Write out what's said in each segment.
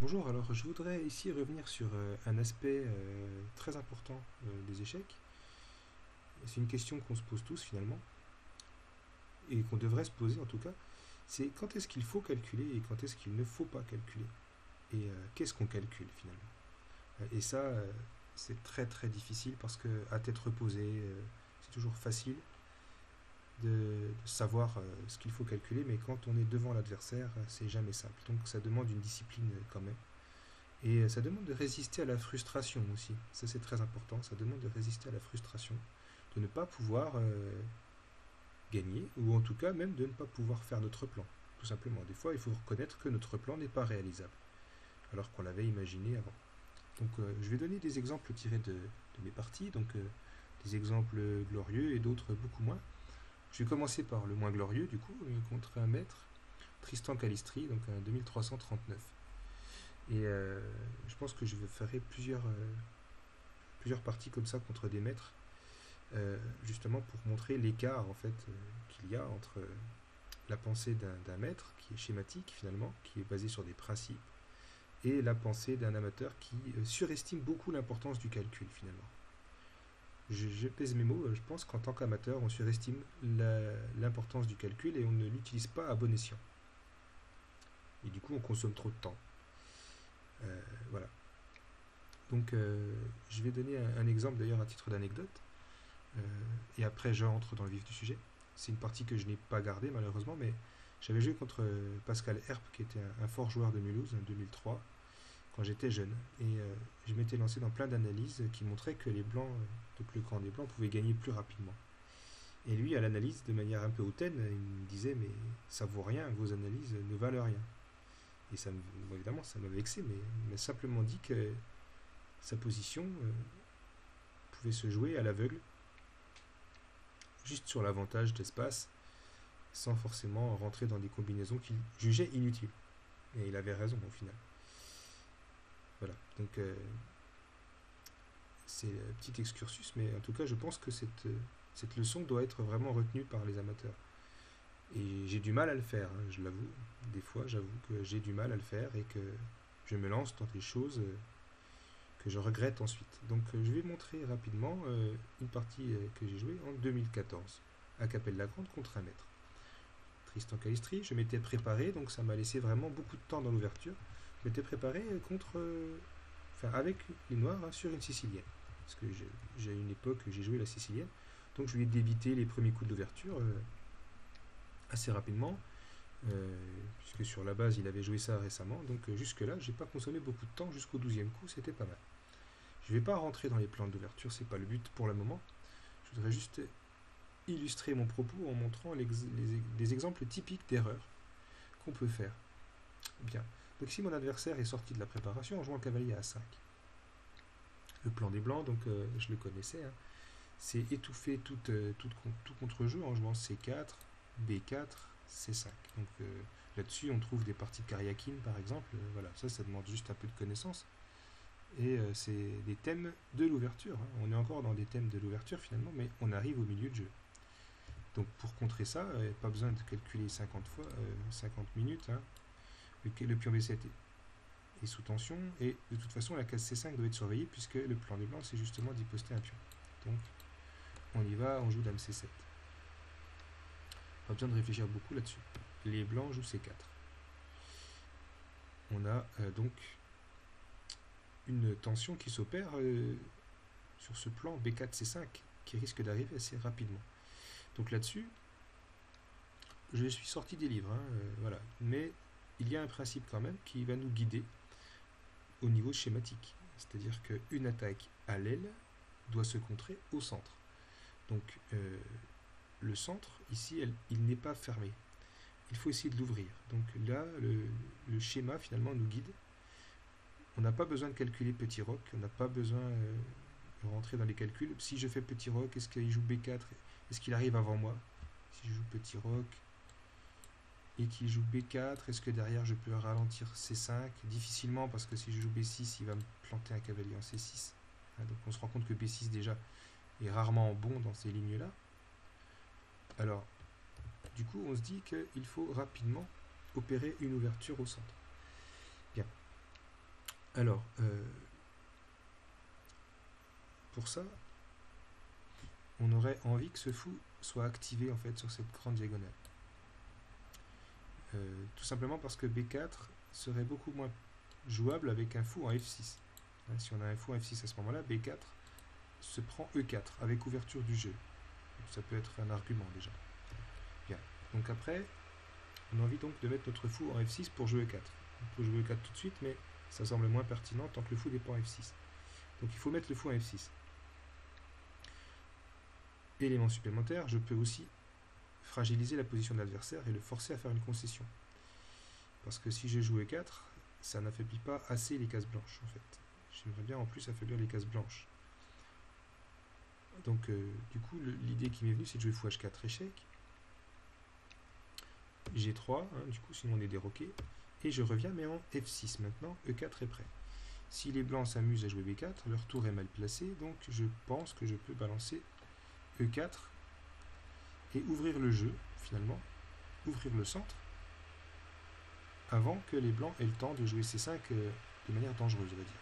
Bonjour, alors je voudrais ici revenir sur un aspect très important des échecs. C'est une question qu'on se pose tous finalement, et qu'on devrait se poser en tout cas. C'est quand est-ce qu'il faut calculer et quand est-ce qu'il ne faut pas calculer. Et qu'est-ce qu'on calcule finalement. Et ça, c'est très très difficile parce que à tête reposée, c'est toujours facile de savoir ce qu'il faut calculer, mais quand on est devant l'adversaire, c'est jamais simple. Donc ça demande une discipline quand même. Et ça demande de résister à la frustration aussi. Ça, c'est très important. Ça demande de résister à la frustration, de ne pas pouvoir gagner, ou en tout cas même de ne pas pouvoir faire notre plan. Tout simplement. Des fois, il faut reconnaître que notre plan n'est pas réalisable, alors qu'on l'avait imaginé avant. Donc, je vais donner des exemples tirés de mes parties, donc des exemples glorieux et d'autres beaucoup moins. Je vais commencer par le moins glorieux, du coup, contre un maître, Tristan Calistri, donc un 2339. Et je pense que je ferai plusieurs parties comme ça contre des maîtres, justement pour montrer l'écart en fait qu'il y a entre la pensée d'un maître qui est schématique finalement, qui est basée sur des principes, et la pensée d'un amateur qui surestime beaucoup l'importance du calcul finalement. Je pèse mes mots, je pense qu'en tant qu'amateur, on surestime l'importance du calcul et on ne l'utilise pas à bon escient. Et du coup, on consomme trop de temps. Voilà. Donc, je vais donner un exemple d'ailleurs à titre d'anecdote. Euh, et après, j'entre dans le vif du sujet. C'est une partie que je n'ai pas gardée malheureusement, mais j'avais joué contre Pascal Herp, qui était un fort joueur de Mulhouse en 2003, quand j'étais jeune. Et je m'étais lancé dans plein d'analyses qui montraient que les blancs, donc le camp des blancs, pouvait gagner plus rapidement. Et lui, à l'analyse, de manière un peu hautaine, il me disait mais ça vaut rien, vos analyses ne valent rien. Et ça, bon, évidemment, ça m'a vexé, mais il m'a simplement dit que sa position pouvait se jouer à l'aveugle, juste sur l'avantage d'espace, sans forcément rentrer dans des combinaisons qu'il jugeait inutiles. Et il avait raison au final. Voilà, donc c'est un petit excursus, mais en tout cas je pense que cette leçon doit être vraiment retenue par les amateurs. Et j'ai du mal à le faire, hein, je l'avoue. Des fois j'avoue que j'ai du mal à le faire et que je me lance dans des choses que je regrette ensuite. Donc je vais montrer rapidement une partie que j'ai jouée en 2014 à Capelle-la-Grande contre un maître. Tristan Calistri, je m'étais préparé, donc ça m'a laissé vraiment beaucoup de temps dans l'ouverture. Je m'étais préparé enfin avec les noirs hein, sur une sicilienne. Parce que j'ai une époque j'ai joué la sicilienne, donc je lui ai débité les premiers coups d'ouverture assez rapidement, puisque sur la base il avait joué ça récemment. Donc jusque-là, j'ai pas consommé beaucoup de temps, jusqu'au 12e coup, c'était pas mal. Je vais pas rentrer dans les plans d'ouverture, c'est pas le but pour le moment. Je voudrais juste illustrer mon propos en montrant les exemples typiques d'erreurs qu'on peut faire. Bien. Donc si mon adversaire est sorti de la préparation en jouant le cavalier à 5, le plan des blancs, donc je le connaissais, hein, c'est étouffer tout contre-jeu en jouant C4, B4, C5. Donc là-dessus, on trouve des parties de Karyakin par exemple. Voilà, ça demande juste un peu de connaissance. Et c'est des thèmes de l'ouverture. Hein. On est encore dans des thèmes de l'ouverture finalement, mais on arrive au milieu de jeu. Donc pour contrer ça, pas besoin de calculer 50 fois, 50 minutes. Hein. Le pion B7 est sous tension, et de toute façon la case C5 doit être surveillée puisque le plan des blancs c'est justement d'y poster un pion. Donc on y va, on joue dame C7. Pas besoin de réfléchir beaucoup là-dessus. Les blancs jouent C4. On a donc une tension qui s'opère sur ce plan B4 C5 qui risque d'arriver assez rapidement. Donc là-dessus, je suis sorti des livres, hein, voilà. Mais il y a un principe quand même qui va nous guider au niveau schématique. C'est-à-dire qu'une attaque à l'aile doit se contrer au centre. Donc le centre, ici, il n'est pas fermé. Il faut essayer de l'ouvrir. Donc là, le schéma finalement nous guide. On n'a pas besoin de calculer petit roc, on n'a pas besoin de rentrer dans les calculs. Si je fais petit roc, est-ce qu'il joue B4? Est-ce qu'il arrive avant moi? Si je joue petit roc et qu'il joue B4, est-ce que derrière je peux ralentir C5? Difficilement, parce que si je joue B6, il va me planter un cavalier en C6. Donc on se rend compte que B6 déjà est rarement bon dans ces lignes-là. Alors, du coup, on se dit qu'il faut rapidement opérer une ouverture au centre. Bien. Alors, pour ça, on aurait envie que ce fou soit activé en fait sur cette grande diagonale. Tout simplement parce que B4 serait beaucoup moins jouable avec un fou en F6. Si on a un fou en F6 à ce moment-là, B4 se prend E4 avec ouverture du jeu. Donc ça peut être un argument déjà. Bien. Donc après, on a envie donc de mettre notre fou en F6 pour jouer E4. On peut jouer E4 tout de suite, mais ça semble moins pertinent tant que le fou n'est pas en F6. Donc il faut mettre le fou en F6. Élément supplémentaire, je peux aussi fragiliser la position de l'adversaire et le forcer à faire une concession. Parce que si je joue E4, ça n'affaiblit pas assez les cases blanches en fait. J'aimerais bien en plus affaiblir les cases blanches. Donc du coup, l'idée qui m'est venue, c'est de jouer fou H4 échec. G3, du coup, sinon on est déroqué. Et je reviens, mais en F6 maintenant, E4 est prêt. Si les blancs s'amusent à jouer B4, leur tour est mal placé, donc je pense que je peux balancer E4 et ouvrir le jeu, finalement, ouvrir le centre, avant que les blancs aient le temps de jouer C5 de manière dangereuse, on va dire.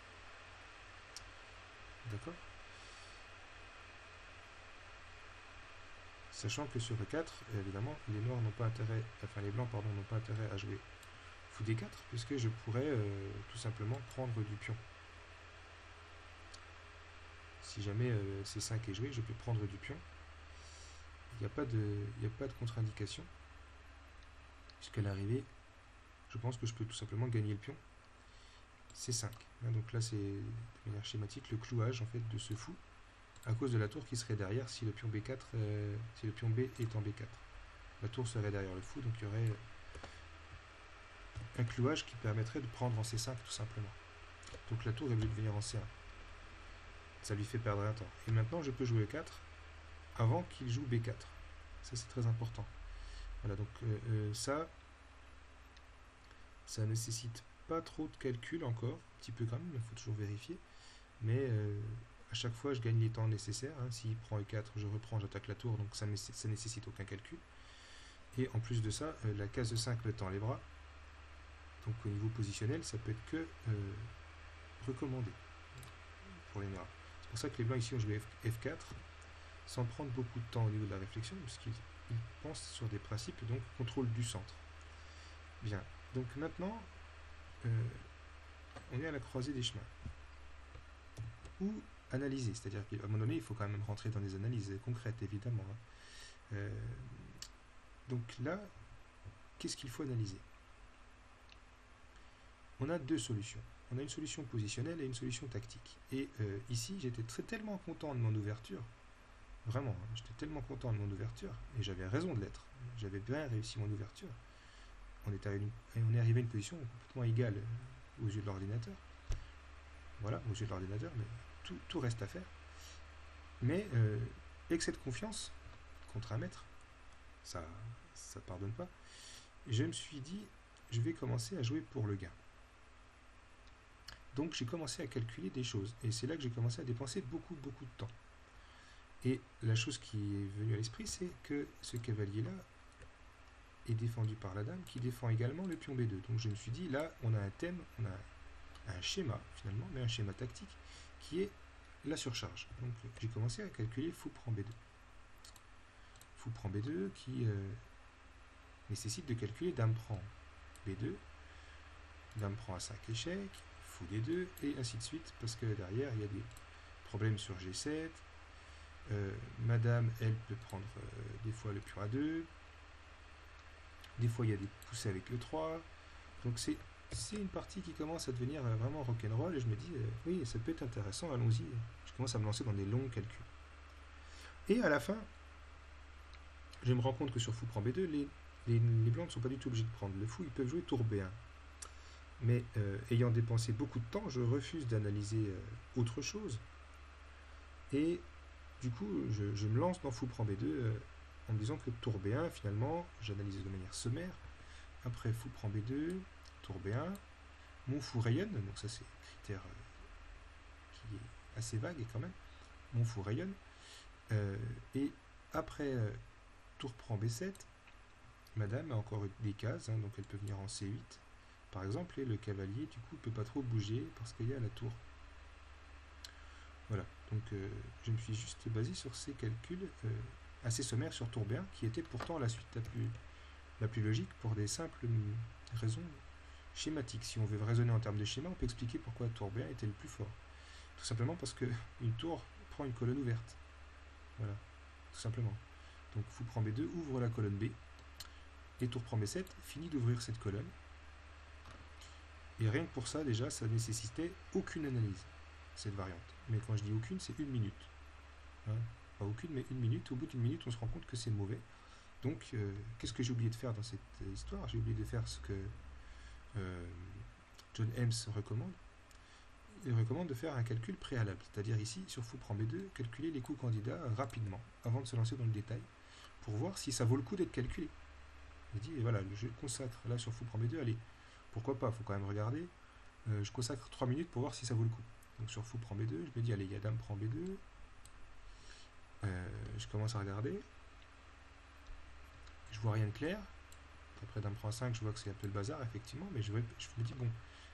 D'accord ? Sachant que sur E4, évidemment, les noirs n'ont pas intérêt, enfin les blancs, pardon, n'ont pas intérêt à jouer fou D4, puisque je pourrais tout simplement prendre du pion. Si jamais C5 est joué, je peux prendre du pion. Il n'y a pas de contre-indication, puisqu'à l'arrivée, je pense que je peux tout simplement gagner le pion. C5. Donc là, c'est de manière schématique le clouage en fait de ce fou, à cause de la tour qui serait derrière si le pion B4, si le pion B est en B4. La tour serait derrière le fou, donc il y aurait un clouage qui permettrait de prendre en C5 tout simplement. Donc la tour est obligée de venir en C1. Ça lui fait perdre un temps. Et maintenant, je peux jouer E4 avant qu'il joue B4. Ça, c'est très important. Voilà, donc ça nécessite pas trop de calcul encore, un petit peu quand même, il faut toujours vérifier. Mais à chaque fois, je gagne les temps nécessaires. S'il prend E4, je reprends, j'attaque la tour, donc ça nécessite aucun calcul. Et en plus de ça, la case de 5 me tend les bras. Donc au niveau positionnel, ça peut être que recommandé pour les noirs. C'est pour ça que les blancs ici ont joué F4 sans prendre beaucoup de temps au niveau de la réflexion, puisqu'ils pensent sur des principes, donc contrôle du centre. Bien, donc maintenant, on est à la croisée des chemins. Ou analyser, c'est-à-dire qu'à un moment donné, il faut quand même rentrer dans des analyses concrètes, évidemment. Donc là, qu'est-ce qu'il faut analyser ? On a deux solutions. On a une solution positionnelle et une solution tactique. Et ici, j'étais tellement content de mon ouverture, vraiment, j'étais tellement content de mon ouverture, et j'avais raison de l'être. J'avais bien réussi mon ouverture. On est arrivé à une position complètement égale aux yeux de l'ordinateur. Voilà, aux yeux de l'ordinateur, mais tout reste à faire. Mais excès de confiance contre un maître, ça pardonne pas. Je me suis dit, je vais commencer à jouer pour le gain. Donc j'ai commencé à calculer des choses, et c'est là que j'ai commencé à dépenser beaucoup de temps. Et la chose qui est venue à l'esprit, c'est que ce cavalier-là est défendu par la dame, qui défend également le pion B2. Donc je me suis dit, là, on a un thème, on a un schéma, finalement, mais un schéma tactique, qui est la surcharge. Donc j'ai commencé à calculer fou prend B2. Fou prend B2 qui nécessite de calculer dame prend B2, dame prend A5 échec, fou D2, et ainsi de suite, parce que derrière, il y a des problèmes sur G7. Madame, elle peut prendre des fois le pion A2, des fois il y a des poussées avec E3, donc c'est une partie qui commence à devenir vraiment rock'n'roll, et je me dis, oui, ça peut être intéressant, allons-y. Je commence à me lancer dans des longs calculs. Et à la fin, je me rends compte que sur fou prend B2, les blancs ne sont pas du tout obligés de prendre le fou, ils peuvent jouer tour B1. Mais ayant dépensé beaucoup de temps, je refuse d'analyser autre chose. Et du coup, je me lance dans fou prend B2 en me disant que tour B1, finalement, j'analyse de manière sommaire. Après fou prend B2, tour B1, mon fou rayonne, donc ça c'est un critère qui est assez vague quand même. Mon fou rayonne. Et après tour prend B7, madame a encore des cases, donc elle peut venir en C8 par exemple, et le cavalier, du coup, peut pas trop bouger parce qu'il y a la tour. Voilà, donc je me suis juste basé sur ces calculs assez sommaires sur tour B1, qui était pourtant la suite la plus logique pour des simples raisons schématiques. Si on veut raisonner en termes de schéma, on peut expliquer pourquoi tour B1 était le plus fort. Tout simplement parce qu'une tour prend une colonne ouverte. Voilà, tout simplement. Donc fou prend B2, ouvre la colonne B, et tour prend B7, finit d'ouvrir cette colonne. Et rien que pour ça, déjà, ça nécessitait aucune analyse, cette variante. Mais quand je dis aucune, c'est 1 minute. Hein, pas aucune, mais 1 minute. Au bout d'une minute, on se rend compte que c'est mauvais. Donc, qu'est-ce que j'ai oublié de faire dans cette histoire? J'ai oublié de faire ce que John Helms recommande. Il recommande de faire un calcul préalable. C'est-à-dire ici, sur fou prend B2, calculer les coûts candidats rapidement, avant de se lancer dans le détail, pour voir si ça vaut le coup d'être calculé. Il dit, et voilà, je consacre là sur fou prend B2, allez, pourquoi pas, il faut quand même regarder. Je consacre 3 minutes pour voir si ça vaut le coup. Donc sur fou prend B2, je me dis, allez, il y a dame prend B2. Je commence à regarder. Je vois rien de clair. Après dame prend 5, je vois que c'est un peu le bazar, effectivement, mais je me dis, bon,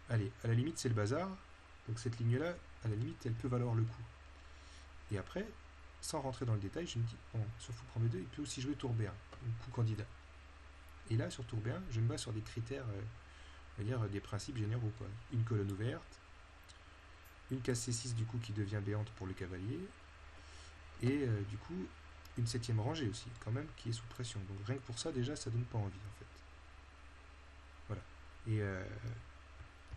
allez, à la limite, c'est le bazar. Donc cette ligne-là, à la limite, elle peut valoir le coup. Et après, sans rentrer dans le détail, je me dis, bon, sur fou prend B2, il peut aussi jouer tour B1, donc coup candidat. Et là, sur tour B1, je me base sur des critères, on va dire des principes généraux, quoi. Une colonne ouverte, une case C6 du coup qui devient béante pour le cavalier, et du coup, une 7e rangée aussi, quand même, qui est sous pression. Donc rien que pour ça, déjà, ça donne pas envie, en fait. Voilà. Et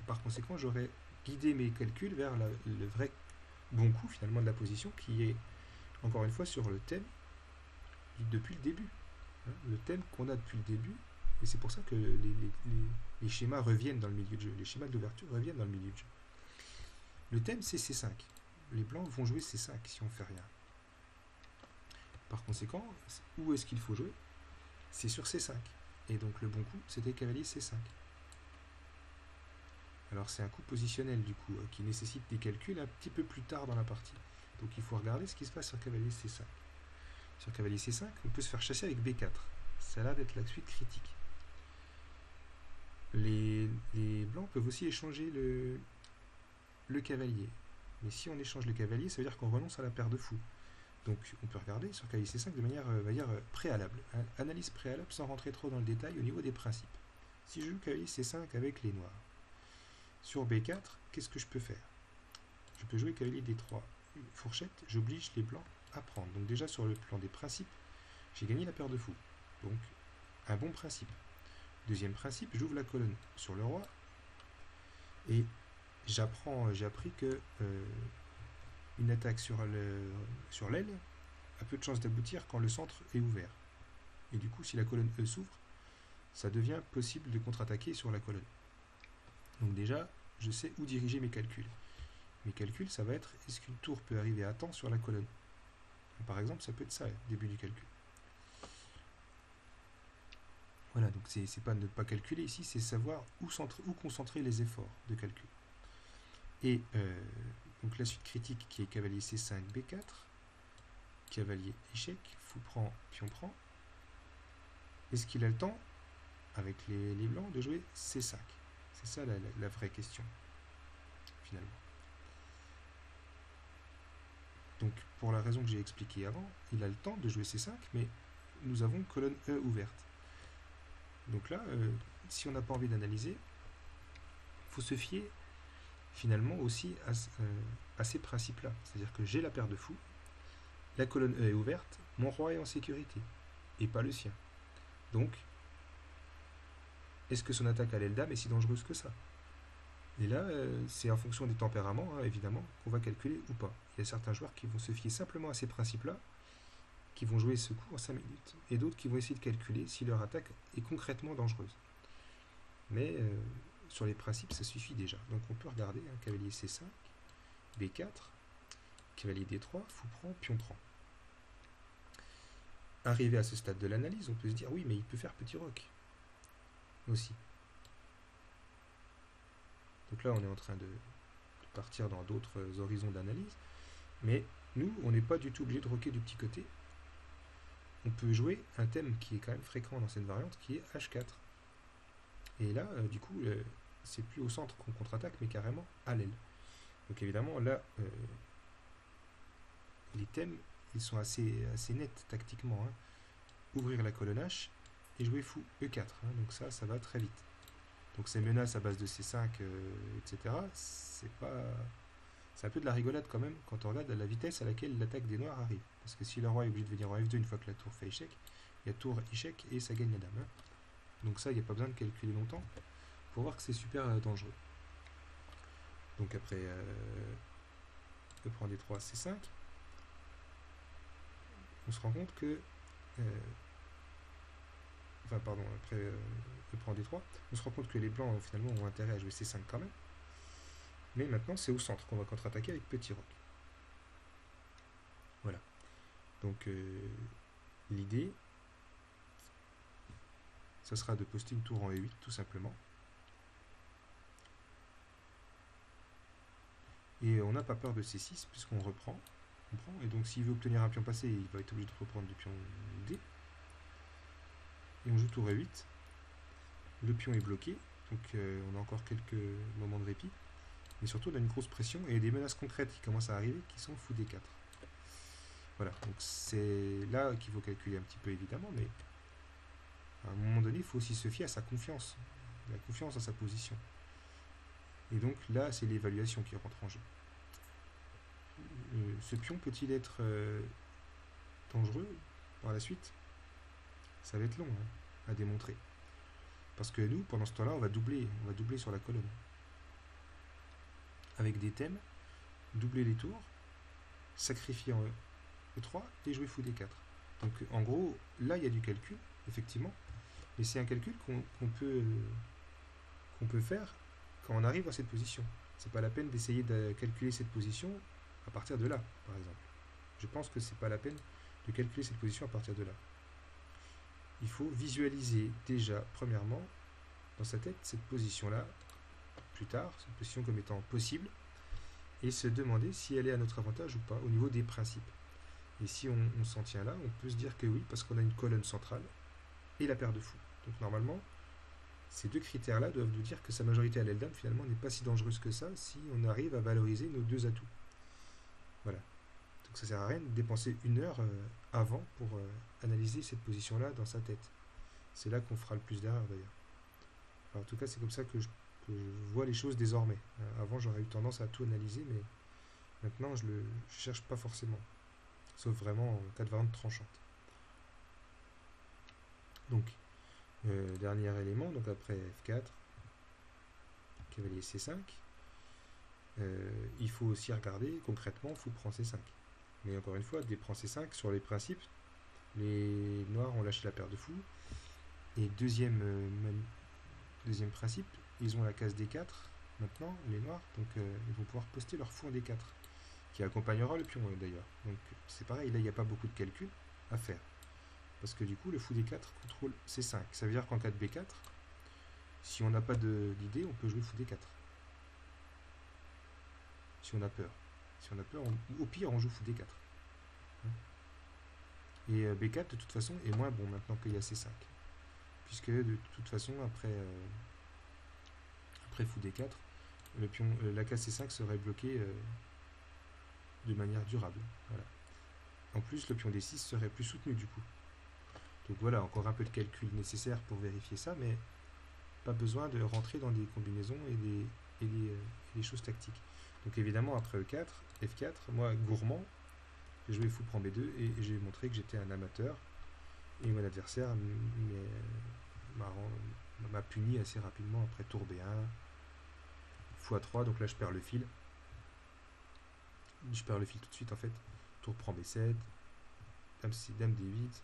par conséquent, j'aurais guidé mes calculs vers le vrai bon coup, finalement, de la position, qui est, encore une fois, sur le thème depuis le début. Hein, le thème qu'on a depuis le début, et c'est pour ça que les schémas reviennent dans le milieu de jeu. Les schémas d'ouverture reviennent dans le milieu de jeu. Le thème, c'est C5. Les blancs vont jouer C5 si on ne fait rien. Par conséquent, où est-ce qu'il faut jouer? C'est sur C5. Et donc le bon coup, c'était cavalier C5. Alors c'est un coup positionnel du coup, qui nécessite des calculs un petit peu plus tard dans la partie. Donc il faut regarder ce qui se passe sur cavalier C5. Sur cavalier C5, on peut se faire chasser avec B4. Ça a l'air d'être la suite critique. Les blancs peuvent aussi échanger le cavalier. Mais si on échange le cavalier, ça veut dire qu'on renonce à la paire de fou. Donc on peut regarder sur cavalier C5 de manière, on va dire, préalable. Analyse préalable sans rentrer trop dans le détail au niveau des principes. Si je joue cavalier C5 avec les noirs, sur B4, qu'est-ce que je peux faire? Je peux jouer cavalier D3. Fourchette, j'oblige les blancs à prendre. Donc déjà sur le plan des principes, j'ai gagné la paire de fou. Donc un bon principe. Deuxième principe, j'ouvre la colonne sur le roi et j'ai appris que une attaque sur l'aile a peu de chances d'aboutir quand le centre est ouvert. Et du coup, si la colonne E s'ouvre, ça devient possible de contre-attaquer sur la colonne. Donc déjà, je sais où diriger mes calculs. Mes calculs, ça va être, est-ce qu'une tour peut arriver à temps sur la colonne? Par exemple, ça peut être ça, début du calcul. Voilà, donc c'est pas ne pas calculer ici, c'est savoir où concentrer les efforts de calcul. Et donc la suite critique qui est cavalier C5, B4, cavalier échec, fou prend, pion prend. Est-ce qu'il a le temps, avec les blancs, de jouer C5? C'est ça la vraie question, finalement. Donc, pour la raison que j'ai expliquée avant, il a le temps de jouer C5, mais nous avons colonne E ouverte. Donc là, si on n'a pas envie d'analyser, il faut se fier finalement aussi à ces principes-là. C'est-à-dire que j'ai la paire de fou, la colonne E est ouverte, mon roi est en sécurité, et pas le sien. Donc, est-ce que son attaque à l'aile dame est si dangereuse que ça? Et là, c'est en fonction des tempéraments, hein, évidemment, qu'on va calculer ou pas. Il y a certains joueurs qui vont se fier simplement à ces principes-là, qui vont jouer ce coup en 5 minutes, et d'autres qui vont essayer de calculer si leur attaque est concrètement dangereuse. Mais sur les principes, ça suffit déjà. Donc on peut regarder un cavalier C5, B4, cavalier D3, fou prend, pion prend. Arrivé à ce stade de l'analyse, on peut se dire oui, mais il peut faire petit roc aussi. Donc là, on est en train de partir dans d'autres horizons d'analyse, mais nous, on n'est pas du tout obligé de roquer du petit côté. On peut jouer un thème qui est quand même fréquent dans cette variante, qui est H4. Et là, du coup, c'est plus au centre qu'on contre-attaque, mais carrément à l'aile. Donc évidemment, là, les thèmes, ils sont assez nets tactiquement. Hein. Ouvrir la colonne H et jouer fou E4. Hein. Donc ça va très vite. Donc ces menaces à base de C5, etc., c'est un peu de la rigolade quand même quand on regarde la vitesse à laquelle l'attaque des noirs arrive. Parce que si le roi est obligé de venir en F2 une fois que la tour fait échec, il y a tour échec et ça gagne la dame. Hein. Donc ça, il n'y a pas besoin de calculer longtemps pour voir que c'est super dangereux. Donc après E prend D3, C5, on se rend compte que après E prend D3, on se rend compte que les blancs finalement ont intérêt à jouer C5 quand même. Mais maintenant c'est au centre qu'on va contre-attaquer avec petit roc. Voilà. Donc l'idée, ça sera de poster une tour en E8 tout simplement. Et on n'a pas peur de C6 puisqu'on reprend. Et donc s'il veut obtenir un pion passé, il va être obligé de reprendre le pion D. Et on joue tour E8. Le pion est bloqué, donc on a encore quelques moments de répit. Mais surtout on a une grosse pression et des menaces concrètes qui commencent à arriver qui sont fou D4. Voilà, donc c'est là qu'il faut calculer un petit peu évidemment, mais à un moment donné, il faut aussi se fier à sa confiance, la confiance dans sa position. Et donc là, c'est l'évaluation qui rentre en jeu. Ce pion peut-il être dangereux par la suite? Ça va être long à démontrer. Parce que nous, pendant ce temps-là, on va doubler sur la colonne. Avec des thèmes, doubler les tours, sacrifier en E3 et jouer fou D4. Donc en gros, là il y a du calcul, effectivement, mais c'est un calcul qu'on peut faire quand on arrive à cette position. C'est pas la peine d'essayer de calculer cette position à partir de là, par exemple. Je pense que c'est pas la peine de calculer cette position à partir de là. Il faut visualiser déjà, premièrement, dans sa tête, cette position-là, plus tard, cette position comme étant possible, et se demander si elle est à notre avantage ou pas, au niveau des principes. Et si on s'en tient là, on peut se dire que oui, parce qu'on a une colonne centrale et la paire de fous. Donc normalement, ces deux critères-là doivent nous dire que sa majorité à l'aile dame, finalement, n'est pas si dangereuse que ça si on arrive à valoriser nos deux atouts. Voilà. Donc ça sert à rien de dépenser une heure avant pour analyser cette position-là dans sa tête. C'est là qu'on fera le plus d'erreurs d'ailleurs. Enfin, en tout cas, c'est comme ça que je vois les choses désormais. Avant, j'aurais eu tendance à tout analyser, mais maintenant, je cherche pas forcément. Sauf vraiment en cas de variante tranchante. Donc, dernier élément, donc après F4, cavalier C5, il faut aussi regarder concrètement fou prend C5. Mais encore une fois, dès prend C5, sur les principes, les noirs ont lâché la paire de fous. Et deuxième principe, ils ont la case D4 maintenant, les noirs, donc ils vont pouvoir poster leur fou en D4, qui accompagnera le pion d'ailleurs. Donc c'est pareil, là il n'y a pas beaucoup de calcul à faire. Parce que du coup, le fou D4 contrôle C5. Ça veut dire qu'en cas de B4, si on n'a pas d'idée, on peut jouer fou D4. Si on a peur. Si on a peur, au pire, on joue fou D4. Et B4, de toute façon, est moins bon maintenant qu'il y a C5. Puisque de toute façon, après fou D4, le pion, la case C5 serait bloquée de manière durable. Voilà. En plus, le pion D6 serait plus soutenu du coup. Donc voilà, encore un peu de calcul nécessaire pour vérifier ça, mais pas besoin de rentrer dans des combinaisons et des choses tactiques. Donc évidemment, après E4, F4, moi, gourmand, j'ai joué fou prend B2 et j'ai montré que j'étais un amateur. Et mon adversaire m'a puni assez rapidement après tour B1, fou A3, donc là je perds le fil. Je perds le fil tout de suite en fait. Tour prend B7, dame D8.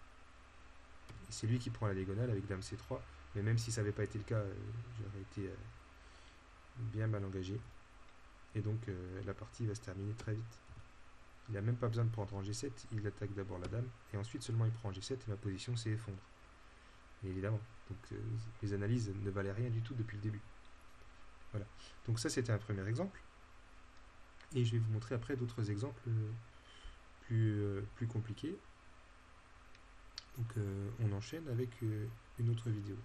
C'est lui qui prend la diagonale avec dame C3, mais même si ça n'avait pas été le cas, j'aurais été bien mal engagé. Et donc la partie va se terminer très vite. Il n'a même pas besoin de prendre en G7, il attaque d'abord la dame, et ensuite seulement il prend en G7 et ma position s'effondre. Et évidemment, donc les analyses ne valaient rien du tout depuis le début. Voilà. Donc ça c'était un premier exemple. Et je vais vous montrer après d'autres exemples plus compliqués. Donc on enchaîne avec une autre vidéo.